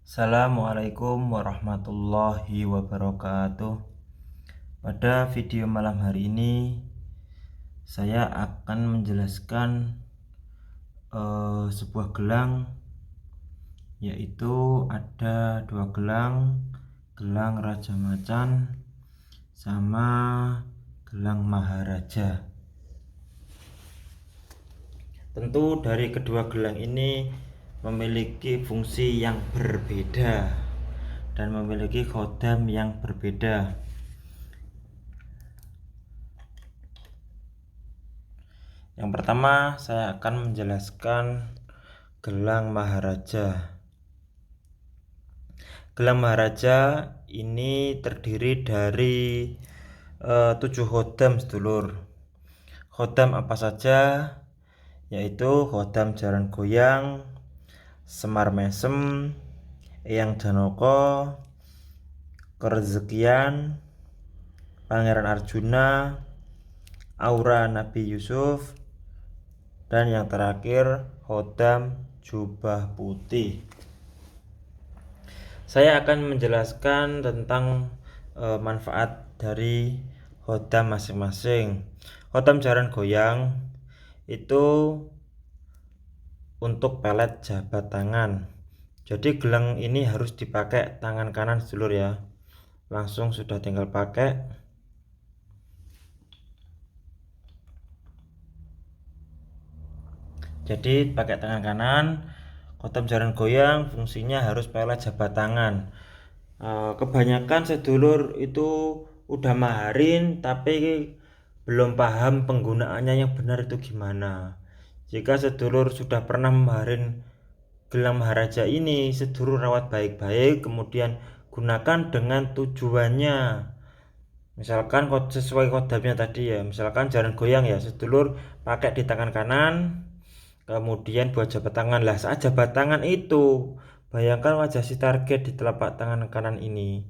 Assalamualaikum warahmatullahi wabarakatuh. Pada video malam hari ini saya akan menjelaskan sebuah gelang, yaitu ada dua gelang, gelang Raja Macan sama gelang Maharaja. Tentu dari kedua gelang ini memiliki fungsi yang berbeda dan memiliki khodam yang berbeda. Yang pertama, saya akan menjelaskan gelang Maharaja. Gelang Maharaja ini terdiri dari 7 khodam, sedulur. Khodam apa saja? Yaitu khodam Jaran Goyang, Semar Mesem, Eyang Janoko, Kerezekian, Pangeran Arjuna, Aura Nabi Yusuf, dan yang terakhir khodam Jubah Putih. Saya akan menjelaskan tentang manfaat dari khodam masing-masing. Khodam Jaran Goyang itu untuk pelet jabat tangan. Jadi gelang ini harus dipakai tangan kanan, sedulur ya. Langsung sudah tinggal pakai. Jadi pakai tangan kanan. Khodam Jaran Goyang fungsinya harus pelet jabat tangan. Kebanyakan sedulur itu udah maharin tapi belum paham penggunaannya yang benar itu gimana. Jika sedulur sudah pernah memaharin gelang Maharaja ini, sedulur rawat baik-baik, kemudian gunakan dengan tujuannya. Misalkan sesuai kodamnya tadi ya, misalkan Jaran Goyang ya, sedulur pakai di tangan kanan, kemudian buat jabat tangan. Lah saat jabat tangan itu bayangkan wajah si target di telapak tangan kanan ini.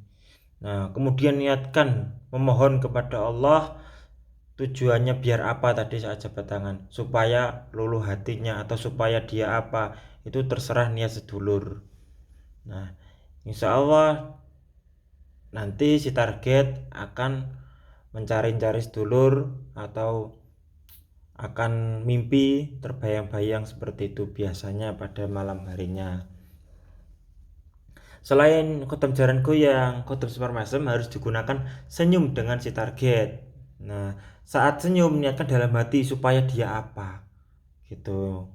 Nah kemudian niatkan memohon kepada Allah. Tujuannya biar apa tadi saat jabat tangan? Supaya luluh hatinya atau supaya dia apa? Itu terserah niat sedulur. Nah insya Allah nanti si target akan mencari-cari sedulur atau akan mimpi terbayang-bayang seperti itu biasanya pada malam harinya. Selain khodam Jaran Goyang, khodam Semar Mesem harus digunakan senyum dengan si target. Nah, saat senyum niatkan dalam hati supaya dia apa, gitu.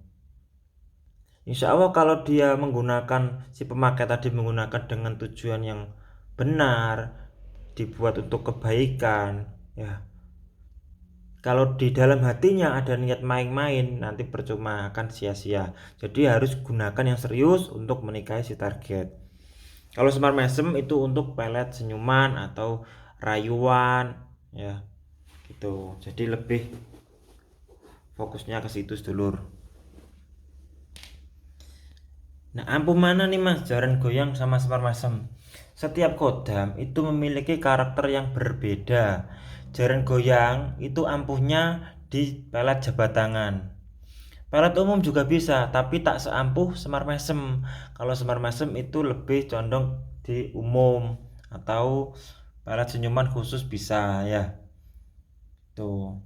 Insya Allah kalau dia menggunakan, si pemakai tadi menggunakan dengan tujuan yang benar, dibuat untuk kebaikan, ya. Kalau di dalam hatinya ada niat main-main, nanti percuma, akan sia-sia. Jadi harus gunakan yang serius untuk menikahi si target. Kalau Semar Mesem itu untuk pelet senyuman atau rayuan, ya gitu. Jadi lebih fokusnya ke situ, sedulur. Nah, ampuh mana nih Mas Jaran Goyang sama Semar Mesem? Setiap kodam itu memiliki karakter yang berbeda. Jaran Goyang itu ampuhnya di pelet jabat tangan. Pelet umum juga bisa, tapi tak seampuh Semar Mesem. Kalau Semar Mesem itu lebih condong di umum atau pelet senyuman khusus bisa ya. Tuh.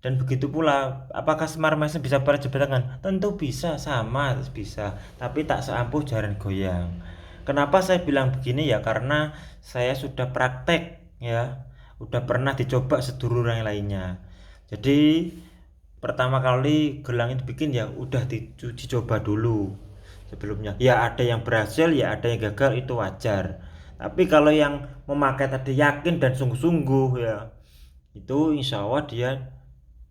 Dan begitu pula, apakah Semar Mesem bisa pelet jabat tangan? Tentu bisa, sama bisa, tapi tak seampuh Jaran Goyang. Kenapa saya bilang begini ya? Karena saya sudah praktek ya, udah pernah dicoba sedulur yang lainnya. Jadi pertama kali gelang itu bikin ya udah dicoba dulu sebelumnya. Ya ada yang berhasil, ya ada yang gagal, itu wajar. Tapi kalau yang memakai tadi yakin dan sungguh-sungguh ya, itu insya Allah dia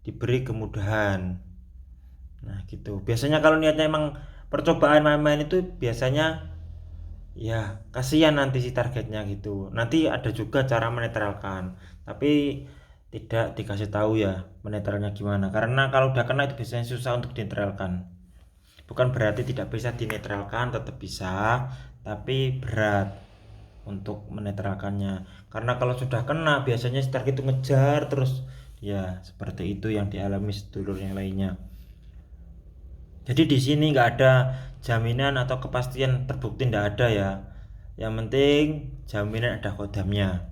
diberi kemudahan. Nah gitu. Biasanya kalau niatnya emang percobaan main-main itu biasanya ya kasihan nanti si targetnya gitu. Nanti ada juga cara menetralkan, tapi tidak dikasih tahu ya menetralnya gimana. Karena kalau udah kena itu biasanya susah untuk dinetralkan. Bukan berarti tidak bisa dinetralkan, tetap bisa, tapi berat untuk menetralkannya. Karena kalau sudah kena biasanya si target itu ngejar terus. Ya seperti itu yang dialami sedulur yang lainnya. Jadi di sini nggak ada jaminan atau kepastian terbukti, nggak ada ya. Yang penting jaminan ada kodamnya.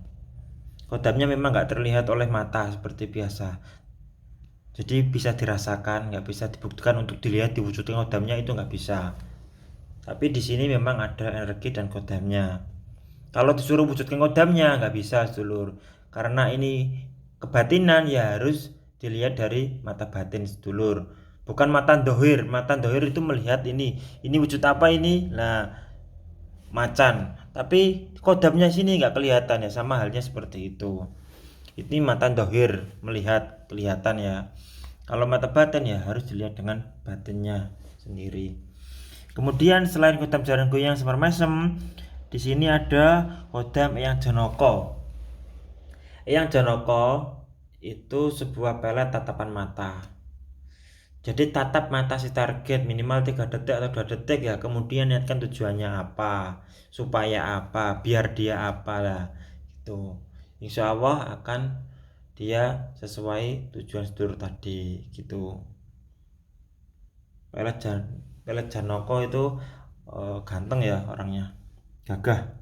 Kodamnya memang nggak terlihat oleh mata seperti biasa. Jadi bisa dirasakan, nggak bisa dibuktikan untuk dilihat diwujudkan kodamnya, itu nggak bisa. Tapi di sini memang ada energi dan kodamnya. Kalau disuruh wujudkan kodamnya nggak bisa, sedulur. Karena ini kebatinan ya harus dilihat dari mata batin, sedulur. Bukan mata dohir. Mata dohir itu melihat ini wujud apa ini? Nah, macan. Tapi kodamnya sini nggak kelihatan ya, sama halnya seperti itu. Ini mata dohir melihat kelihatan ya. Kalau mata batin ya harus dilihat dengan batinnya sendiri. Kemudian selain kodam jaran goyang semar mesem, di sini ada kodam Eyang Janaka. Eyang Janaka itu sebuah pelet tatapan mata. Jadi tatap mata si target minimal 3 detik atau 2 detik ya. Kemudian niatkan tujuannya apa, supaya apa, biar dia apa lah. Itu insya Allah akan dia sesuai tujuan sedulur tadi gitu. Pelet Janaka itu ganteng ya orangnya, gagah.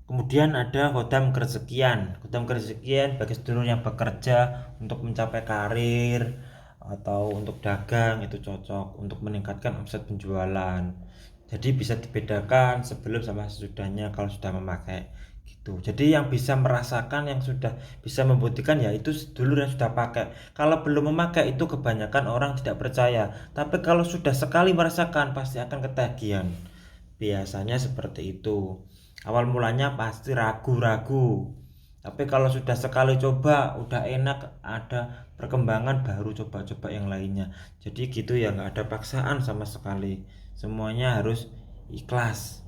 Kemudian ada kodam kerezekian. Kodam kerezekian bagi sedulur yang bekerja untuk mencapai karir atau untuk dagang, itu cocok untuk meningkatkan omset penjualan. Jadi bisa dibedakan sebelum sama sesudahnya kalau sudah memakai gitu. Jadi yang bisa merasakan, yang sudah bisa membuktikan ya itu sedulur yang sudah pakai. Kalau belum memakai itu kebanyakan orang tidak percaya. Tapi kalau sudah sekali merasakan pasti akan ketagihan. Biasanya seperti itu. Awal mulanya pasti ragu-ragu, tapi kalau sudah sekali coba udah enak, ada perkembangan, baru coba-coba yang lainnya. Jadi gitu ya, nggak ada paksaan sama sekali, semuanya harus ikhlas.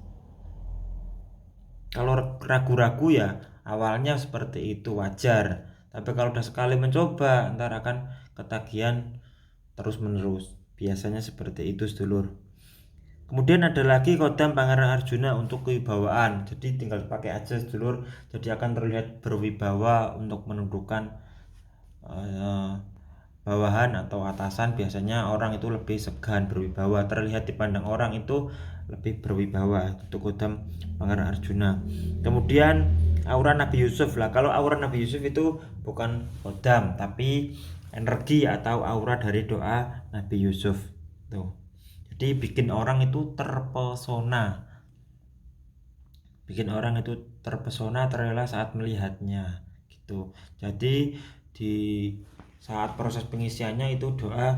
Kalau ragu-ragu ya awalnya seperti itu wajar, tapi kalau udah sekali mencoba ntar akan ketagihan terus menerus, biasanya seperti itu sedulur. Kemudian ada lagi kodam Pangeran Arjuna untuk kewibawaan. Jadi tinggal pakai aja sedulur. Jadi akan terlihat berwibawa untuk menundukkan eh, bawahan atau atasan. Biasanya orang itu lebih segan berwibawa. Terlihat dipandang orang itu lebih berwibawa. Untuk kodam Pangeran Arjuna. Kemudian aura Nabi Yusuf lah. Kalau aura Nabi Yusuf itu bukan kodam, tapi energi atau aura dari doa Nabi Yusuf. Tuh. Jadi bikin orang itu terpesona, terrela saat melihatnya gitu. Jadi di saat proses pengisiannya itu doa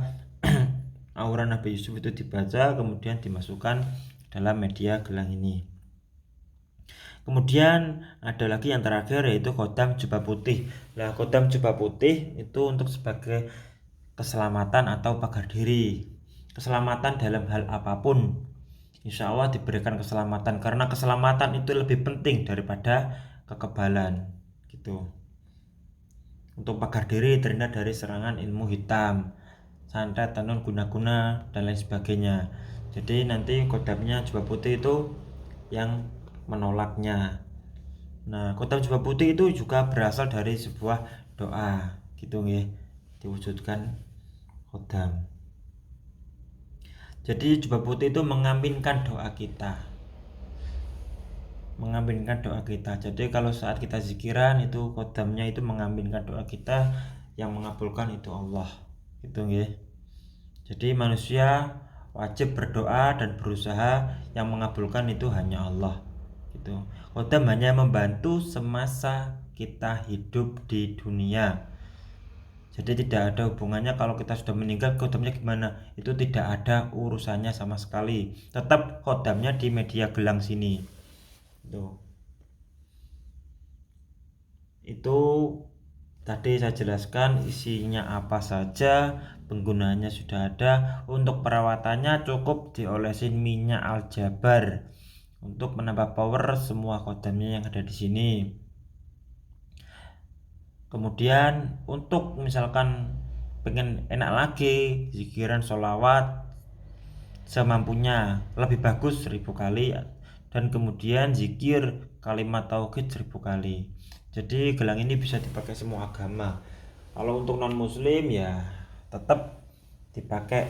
aura Nabi Yusuf itu dibaca, kemudian dimasukkan dalam media gelang ini. Kemudian ada lagi yang terakhir yaitu kodam jubah putih. Nah, kodam jubah putih itu untuk sebagai keselamatan atau pagar diri. Keselamatan dalam hal apapun, insya Allah diberikan keselamatan, karena keselamatan itu lebih penting daripada kekebalan gitu. Untuk pagar diri terhindar dari serangan ilmu hitam, santet, tenun, guna-guna dan lain sebagainya. Jadi nanti kodamnya jubah putih itu yang menolaknya. Nah, kodam jubah putih itu juga berasal dari sebuah doa gitu ya, diwujudkan kodam. Jadi jubah putih itu mengaminkan doa kita. Jadi kalau saat kita zikiran itu kodamnya itu mengaminkan doa kita, yang mengabulkan itu Allah. Gitu nggih. Jadi manusia wajib berdoa dan berusaha, yang mengabulkan itu hanya Allah. Gitu. Kodam hanya membantu semasa kita hidup di dunia. Jadi tidak ada hubungannya kalau kita sudah meninggal kodamnya gimana, itu tidak ada urusannya sama sekali. Tetap kodamnya di media gelang sini. Itu tadi saya jelaskan isinya apa saja, penggunaannya sudah ada. Untuk perawatannya cukup diolesin minyak aljabar untuk menambah power semua kodamnya yang ada di sini. Kemudian untuk misalkan pengen enak lagi, zikiran sholawat semampunya, lebih bagus 1000 kali, dan kemudian zikir kalimat tauhid 1000 kali. Jadi gelang ini bisa dipakai semua agama. Kalau untuk non muslim ya tetap dipakai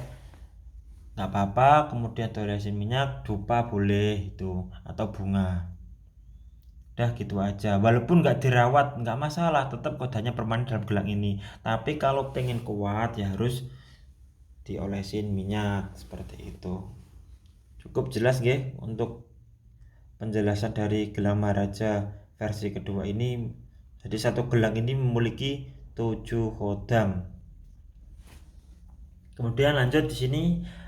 nggak apa-apa, kemudian diolesin minyak dupa boleh itu, atau bunga. Udah gitu aja, walaupun nggak dirawat nggak masalah, tetap kodanya permanen dalam gelang ini. Tapi kalau pengen kuat ya harus diolesin minyak seperti itu. Cukup jelas nggih untuk penjelasan dari gelang Maharaja versi kedua ini. Jadi satu gelang ini memiliki 7 khodam. Kemudian lanjut di sini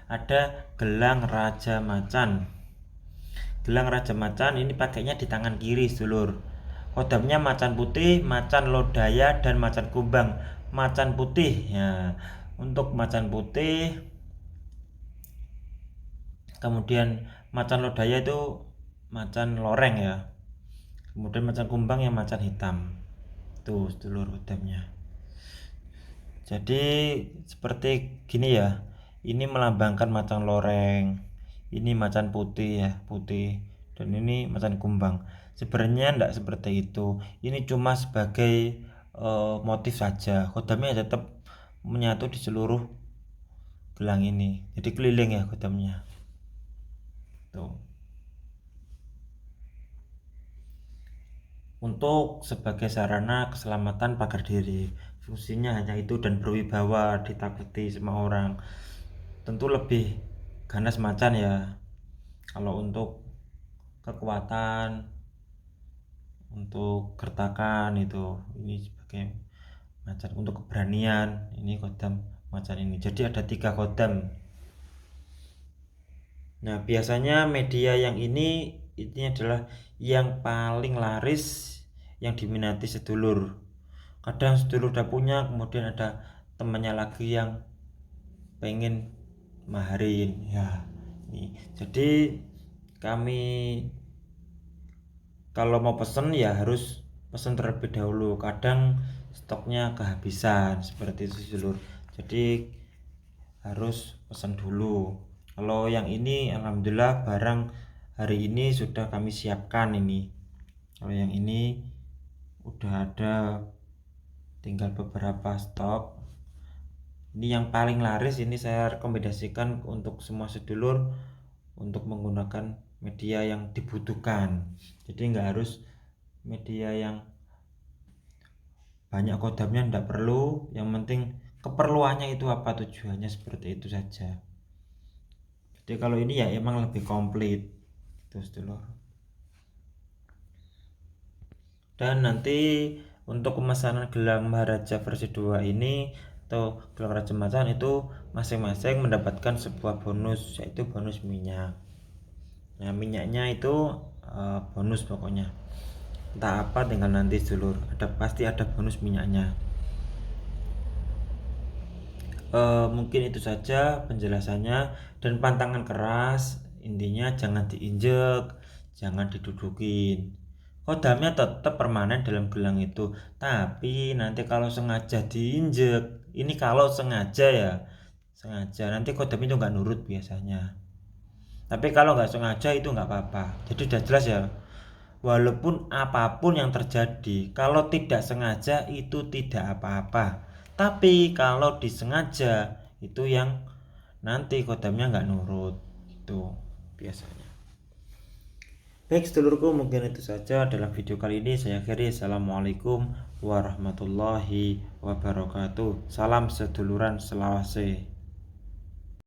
ada gelang Raja Macan. Gelang Raja Macan ini pakainya di tangan kiri, sedulur. Kodamnya macan putih, macan lodaya, dan macan kumbang. Macan putih ya. Untuk macan putih, kemudian macan lodaya itu macan loreng ya. Kemudian macan kumbang yang macan hitam. Tuh, sedulur kodamnya. Jadi seperti gini ya. Ini melambangkan macan loreng. Ini macan putih ya, putih. Dan ini macan kumbang. Sebenarnya tidak seperti itu. Ini cuma sebagai motif saja. Kodamnya tetap menyatu di seluruh gelang ini. Jadi keliling ya kodamnya. Tuh. Untuk sebagai sarana keselamatan pagar diri. Fungsinya hanya itu dan berwibawa, ditakuti semua orang. Tentu lebih ganas macan ya. Kalau untuk kekuatan, untuk gertakan itu, ini sebagai macan. Untuk keberanian, ini kodam macan ini. Jadi ada 3 kodam. Nah, biasanya media yang ini adalah yang paling laris, yang diminati sedulur. Kadang sedulur udah punya, kemudian ada temannya lagi yang pengen maharin ya. Nih, jadi kami kalau mau pesen ya harus pesen terlebih dahulu. Kadang stoknya kehabisan seperti itu sedulur. Jadi harus pesan dulu. Kalau yang ini alhamdulillah barang hari ini sudah kami siapkan ini. Kalau yang ini udah ada, tinggal beberapa stok. Ini yang paling laris, ini saya rekomendasikan untuk semua sedulur untuk menggunakan media yang dibutuhkan. Jadi nggak harus media yang banyak kodamnya, nggak perlu. Yang penting keperluannya itu apa, tujuannya seperti itu saja. Jadi kalau ini ya emang lebih komplit itu sedulur. Dan nanti untuk pemesanan gelang Maharaja versi 2 ini atau gelang Raja Macan itu masing-masing mendapatkan sebuah bonus, yaitu bonus minyak. Nah, minyaknya itu bonus pokoknya. Entah apa tinggal nanti sedulur, pasti ada bonus minyaknya. Mungkin itu saja penjelasannya. Dan pantangan keras, intinya jangan diinjek, jangan didudukin. Kodamnya tetap permanen dalam gelang itu, tapi nanti kalau sengaja diinjek, ini kalau sengaja ya, sengaja nanti kodam itu nggak nurut biasanya. Tapi kalau nggak sengaja itu nggak apa-apa. Jadi udah jelas ya. Walaupun apapun yang terjadi, kalau tidak sengaja itu tidak apa-apa. Tapi kalau disengaja itu yang nanti kodamnya nggak nurut, itu biasanya. Baik sedulurku, mungkin itu saja dalam video kali ini. Saya akhiri. Assalamualaikum warahmatullahi wabarakatuh. Salam seduluran selawase.